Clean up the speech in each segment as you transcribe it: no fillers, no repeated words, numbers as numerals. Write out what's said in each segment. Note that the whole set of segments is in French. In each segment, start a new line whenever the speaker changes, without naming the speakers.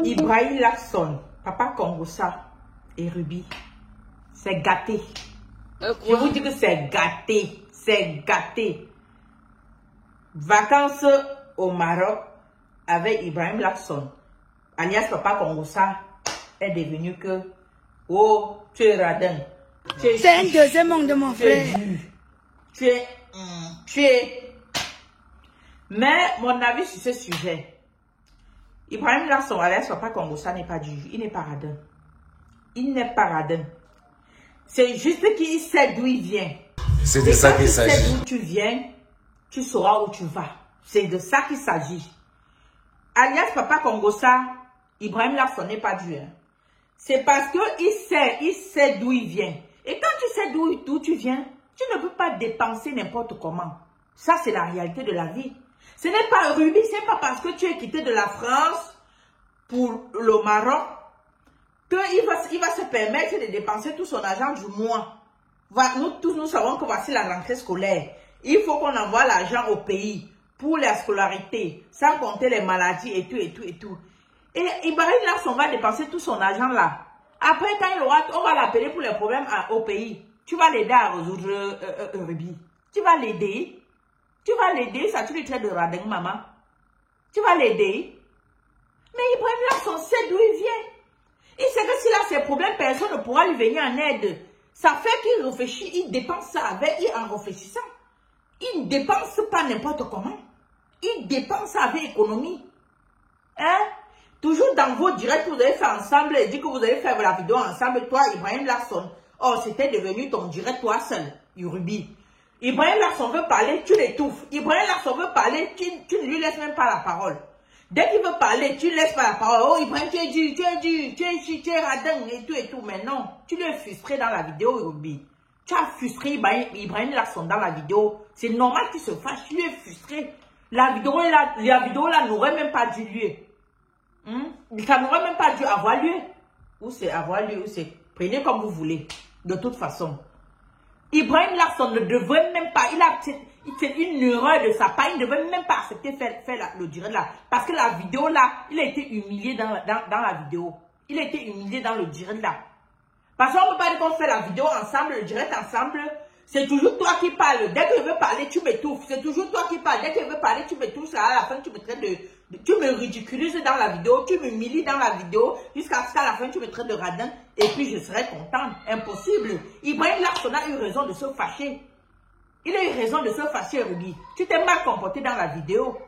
Ibrahim Larson, Papa Kongosa et Ruby, c'est gâté. Je vous dis que c'est gâté. C'est gâté. Vacances au Maroc avec Ibrahim Larson, alias Papa Kongosa, est devenu que oh, tu es radin.
C'est un deuxième monde de mon frère.
Tu es. Mais mon avis sur ce sujet, Ibrahim Larson, alias Papa Kongosa, n'est pas du jus. Il n'est pas radin. Il n'est pas radin. C'est juste qu'il sait d'où il vient.
C'est de ça qu'il s'agit.
Tu sais d'où tu viens, tu sauras où tu vas. C'est de ça qu'il s'agit. Alias Papa Kongosa, Ibrahim Larson n'est pas dû. Hein. C'est parce qu'il sait d'où il vient. Et quand tu sais d'où tu viens, tu ne peux pas dépenser n'importe comment. Ça, c'est la réalité de la vie. Ce n'est pas Ruby, c'est pas parce que tu es quitté de la France pour le Maroc qu'il va se permettre de dépenser tout son argent du mois. Nous tous, nous savons que voici la rentrée scolaire. Il faut qu'on envoie l'argent au pays pour la scolarité, sans compter les maladies et tout, et tout, et tout. Et Ibrahim Larson va dépenser tout son argent là. Après, quand il aura, on va l'appeler pour les problèmes au pays. Tu vas l'aider à résoudre Ruby. Tu vas l'aider. Tu vas l'aider, ça tu lui traites de radin, maman. Tu vas l'aider. Mais Ibrahim Larson sait d'où il vient. Il sait que s'il a ses problèmes, personne ne pourra lui venir en aide. Ça fait qu'il réfléchit, il dépense ça en réfléchissant. Il ne dépense pas n'importe comment. Il dépense avec économie. Hein? Toujours dans vos directs que vous avez fait ensemble, et dit que vous avez fait la vidéo ensemble, toi, Ibrahim Larson. Oh, c'était devenu ton direct, toi seul, Ruby. Ibrahim Larson veut parler, tu l'étouffes. Ibrahim Larson veut parler, tu ne lui laisses même pas la parole. Dès qu'il veut parler, tu ne laisses pas la parole. Oh, Ibrahim, tu es radin et tout. Mais non, tu l'as frustré dans la vidéo, Ruby. Tu as frustré Ibrahim Larson dans la vidéo. C'est normal qu'il se fâche, tu l'as frustré. La vidéo là n'aurait même pas dû lieu. Ça n'aurait même pas dû avoir lieu. Ou c'est avoir lieu, ou c'est prenez comme vous voulez. De toute façon. Ibrahim Larson ne devrait même pas, c'est une erreur de sa part, il ne devait même pas accepter faire le direct là. Parce que la vidéo là, il a été humilié dans la vidéo. Il a été humilié dans le direct là. Parce qu'on ne peut pas dire qu'on fait la vidéo ensemble, le direct ensemble. C'est toujours toi qui parles. Dès que je veux parler, tu m'étouffes. C'est toujours toi qui parles. Dès que je veux parler, tu m'étouffes. À la fin, tu me traites tu me ridiculises dans la vidéo. Tu m'humilies dans la vidéo. Jusqu'à ce qu'à la fin, tu me traites de radin. Et puis, je serai contente. Impossible. Ibrahim Larson a eu raison de se fâcher. Il a eu raison de se fâcher, Ruby. Tu t'es mal comporté dans la vidéo.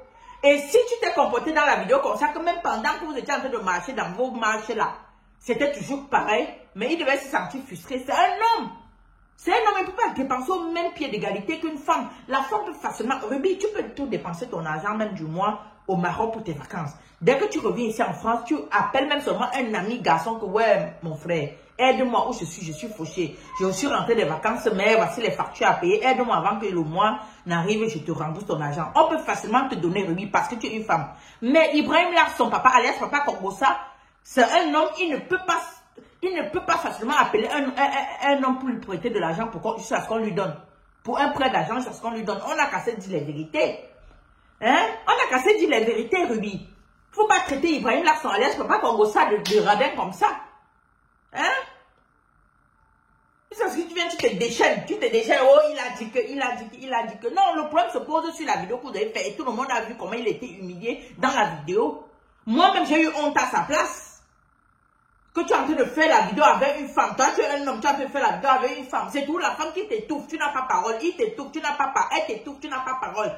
Et si tu t'es comporté dans la vidéo comme ça, que même pendant que vous étiez en train de marcher dans vos marches là, c'était toujours pareil. Mais il devait se sentir frustré. C'est un homme. C'est un homme, il ne peut pas dépenser au même pied d'égalité qu'une femme. La femme peut facilement... Ruby, tu peux tout dépenser ton argent même du mois au Maroc pour tes vacances. Dès que tu reviens ici en France, tu appelles même seulement un ami garçon que ouais, mon frère, aide-moi où je suis fauché. Je suis rentré des vacances, mais voici les factures à payer. Aide-moi avant que le mois n'arrive et je te rembourse ton argent. On peut facilement te donner, Ruby, parce que tu es une femme. Mais Ibrahim Larson, papa, alias Papa Kongosa, c'est un homme, il ne peut pas facilement appeler un homme pour lui prêter de l'argent pour jusqu'à ce qu'on lui donne. Pour un prêt d'argent, jusqu'à ce qu'on lui donne. On a qu'à se dire les vérités. Hein? On a qu'à se dire les vérités, Ruby. Il ne faut pas traiter Ibrahim Larson alias Papa Kongosa de radin comme ça. Hein? C'est ce que tu viens, tu te déchaînes. Oh, il a dit que. Non, le problème se pose sur la vidéo que vous avez fait. Et tout le monde a vu comment il était humilié dans la vidéo. Moi-même, j'ai eu honte à sa place. Que tu es en train de faire la vidéo avec une femme. Toi, tu es un homme, tu as fait la vidéo avec une femme. C'est toujours la femme qui t'étouffe. Tu n'as pas parole. Il t'étouffe, tu n'as pas parole. Elle t'étouffe, tu n'as pas parole.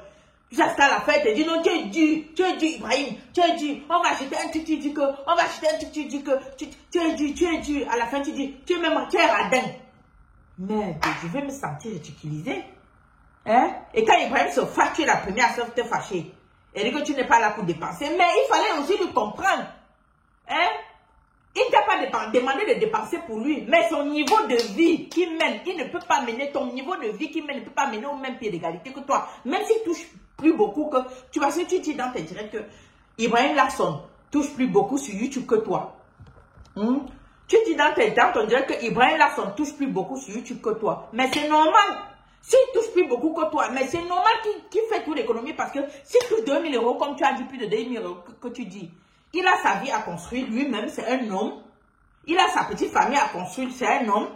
Jusqu'à la fin, elle te dit non, tu es dû, Ibrahim. Tu es dû. On va acheter un truc, tu dis que. On va acheter un truc, tu dis que. Tu es dû. À la fin, tu dis, tu es radin. Merde, je vais me sentir ridiculisée. Hein? Et quand Ibrahim se fâche, tu es la première à te fâcher. Elle dit que tu n'es pas là pour dépenser. Mais il fallait aussi lui comprendre. Hein? Il ne t'a pas demandé de dépenser pour lui, mais son niveau de vie qui mène, il ne peut pas mener, ton niveau de vie qui mène, ne peut pas mener au même pied d'égalité que toi. Même s'il touche plus beaucoup que, tu vois, si tu dis dans tes directs que Ibrahim Larson touche plus beaucoup sur YouTube que toi. Tu dis dans ton direct que Ibrahim Larson touche plus beaucoup sur YouTube que toi. Mais c'est normal. S'il touche plus beaucoup que toi, mais c'est normal qu'il fait toute l'économie parce que s'il touche 2000 euros, comme tu as dit, plus de 2000 euros que tu dis, Il a sa vie à construire lui-même, c'est un homme. Il a sa petite famille à construire, c'est un homme.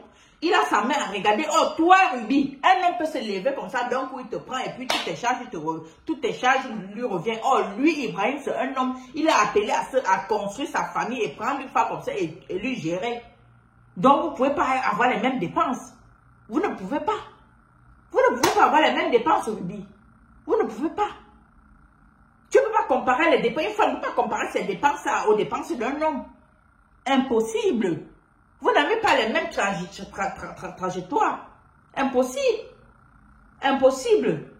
Il a sa main à regarder. Oh, toi, Ruby, un homme peut se lever comme ça, d'un coup, il te prend et puis toutes tes charges lui revient. Oh, lui, Ibrahim, c'est un homme. Il est appelé à construire sa famille et prendre une femme comme ça et lui gérer. Donc, vous ne pouvez pas avoir les mêmes dépenses. Vous ne pouvez pas. Vous ne pouvez pas avoir les mêmes dépenses, Ruby. Vous ne pouvez pas. Tu ne peux pas comparer les dépenses. Une femme ne peut pas comparer ses dépenses aux dépenses d'un homme. Impossible. Vous n'avez pas les mêmes trajectoires. Impossible. Impossible.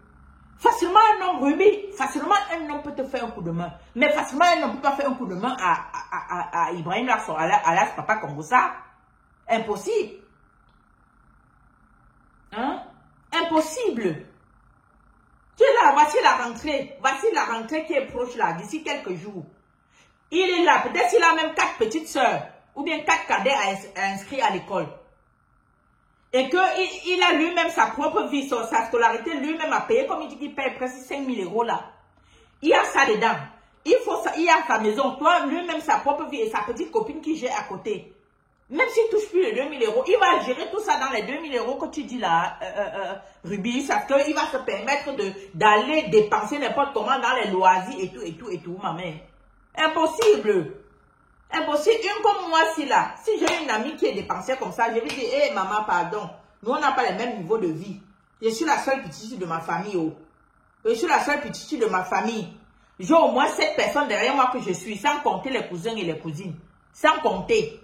Facilement un homme, Ruby, facilement un homme peut te faire un coup de main. Mais facilement un homme ne peut pas faire un coup de main à Ibrahim Larsson, à Papa Kongosa. Impossible. Hein? Impossible. Tu es là, voici la rentrée. Voici la rentrée qui est proche là, d'ici quelques jours. Il est là, peut-être qu'il a même 4 petites sœurs. Ou bien 4 cadets à inscrire à l'école. Et qu'il a lui-même sa propre vie, sa scolarité, lui-même à payer, comme il dit qu'il paye presque 5 000 € là. Il y a ça dedans. Il y a sa maison, toi, lui-même sa propre vie et sa petite copine qui gère à côté. Même s'il touche plus les 2 000 €, il va gérer tout ça dans les 2 000 € que tu dis là, Ruby, parce qu'il va se permettre d'aller dépenser n'importe comment dans les loisirs et tout, ma mère. Impossible. Impossible. Une comme moi, si j'ai une amie qui est dépensière comme ça, je vais dire, hé maman, pardon, nous on n'a pas le même niveau de vie. Je suis la seule petite de ma famille. Oh. Je suis la seule petite de ma famille. J'ai au moins 7 personnes derrière moi que je suis, sans compter les cousins et les cousines. Sans compter.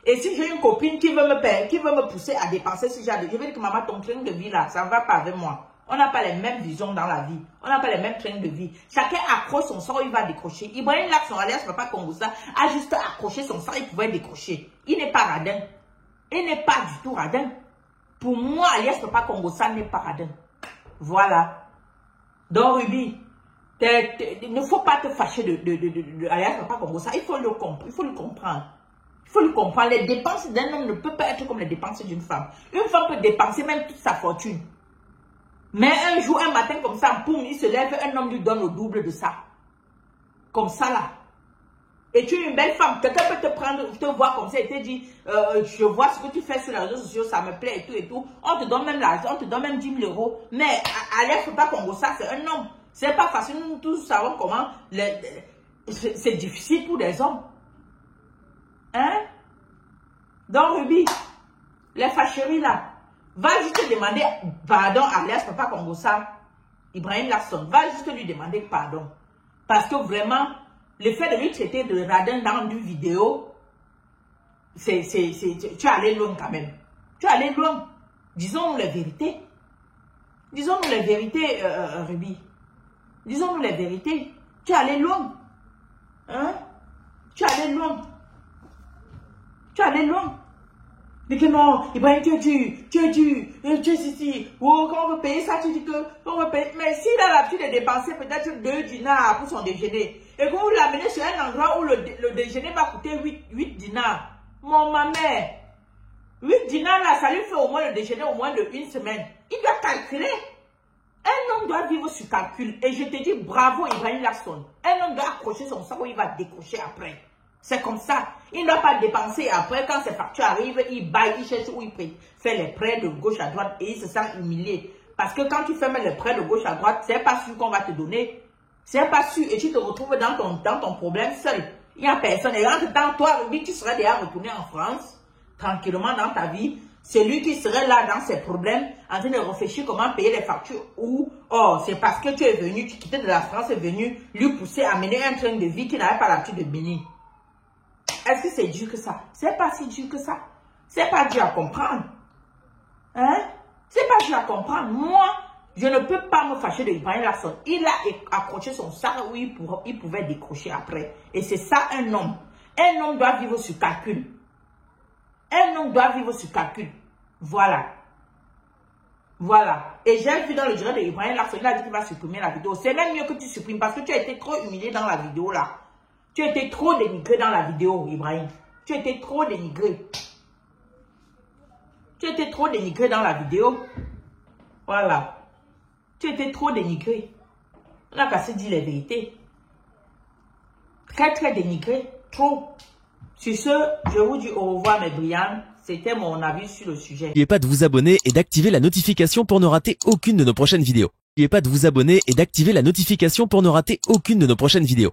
Et si j'ai une copine qui veut me pousser à dépenser ce genre de... Je vais dire que maman, ton train de vie là, ça ne va pas avec moi. On n'a pas les mêmes visions dans la vie. On n'a pas les mêmes trains de vie. Chacun accroche son sort, il va décrocher. Ibrahim Larsson, alias Papa Kongosa, a juste accroché son sort, il pouvait décrocher. Il n'est pas radin. Il n'est pas du tout radin. Pour moi, alias Papa Kongosa n'est pas radin. Voilà. Donc, Ruby, il ne faut pas te fâcher de alias Papa Kongosa. Il faut le comprendre. Il faut le comprendre. Il faut le comprendre. Les dépenses d'un homme ne peuvent pas être comme les dépenses d'une femme. Une femme peut dépenser même toute sa fortune. Mais un jour, un matin comme ça, boum, il se lève, un homme lui donne le double de ça. Comme ça là. Et tu es une belle femme. Quelqu'un peut te prendre, te voir comme ça et te dire, je vois ce que tu fais sur les réseaux sociaux, ça me plaît et tout. On te donne même l'argent, on te donne même 10 000 €. Mais à l'air, faut pas qu'on voit ça, c'est un homme. C'est pas facile, nous tous savons comment. C'est difficile pour des hommes. Hein? Donc, Ruby, les fâcheries là. Va juste demander pardon à alias Papa Kongosa, Ibrahim Larsson. Va juste lui demander pardon. Parce que vraiment, le fait de lui traiter de radin dans une vidéo, tu es allé loin quand même. Tu es allé loin. Disons-nous les vérités. Disons-nous les vérités, Ruby. Disons-nous les vérités. Tu es allé loin. Hein? Tu es allé loin. Tu es allé loin. Mais que non, Ibrahim, tu es ici. Oh, quand on veut payer ça, tu dis que on veut payer. Mais s'il a l'habitude de dépenser peut-être 2 dinars pour son déjeuner, et que vous l'amenez sur un endroit où le déjeuner va coûter 8 dinars, mon maman, 8 dinars là, ça lui fait au moins le déjeuner au moins de 1 semaine. Il doit calculer. Un homme doit vivre sur calcul. Et je te dis bravo, Ibrahim Larsson. Un homme doit accrocher son sac où il va décrocher après. C'est comme ça. Il ne doit pas dépenser après. Quand ses factures arrivent, il baille, il cherche où il fait les prêts de gauche à droite et il se sent humilié. Parce que quand tu fais même les prêts de gauche à droite, c'est pas sûr qu'on va te donner. C'est pas sûr. Et tu te retrouves dans ton problème seul. Il n'y a personne. Et entre-temps, toi, lui, tu serais déjà retourné en France, tranquillement dans ta vie. C'est lui qui serait là dans ses problèmes, en train de réfléchir comment payer les factures. Ou, oh, c'est parce que tu es venu, tu quittais de la France et venu lui pousser à mener un train de vie qui n'avait pas l'habitude de mener. Est-ce que c'est dur que ça? C'est pas si dur que ça. C'est pas dur à comprendre. Hein? C'est pas dur à comprendre. Moi, je ne peux pas me fâcher de Ibrahim Larsson. Il a accroché son sac où il pouvait décrocher après. Et c'est ça un homme. Un homme doit vivre sur calcul. Un homme doit vivre sur calcul. Voilà. Voilà. Et j'ai vu dans le direct de Ibrahim Larsson, il a dit qu'il va supprimer la vidéo. C'est même mieux que tu supprimes parce que tu as été trop humilié dans la vidéo là. Tu as été trop dénigré dans la vidéo, Ibrahim. Tu as été trop dénigré. Tu as été trop dénigré dans la vidéo. Voilà. Tu as été trop dénigré. On n'a qu'à se dire les vérités. Très, très dénigré. Trop. Sur ce, je vous dis au revoir mes brillants. C'était mon avis sur le sujet.
N'oubliez pas de vous abonner et d'activer la notification pour ne rater aucune de nos prochaines vidéos. N'oubliez pas de vous abonner et d'activer la notification pour ne rater aucune de nos prochaines vidéos.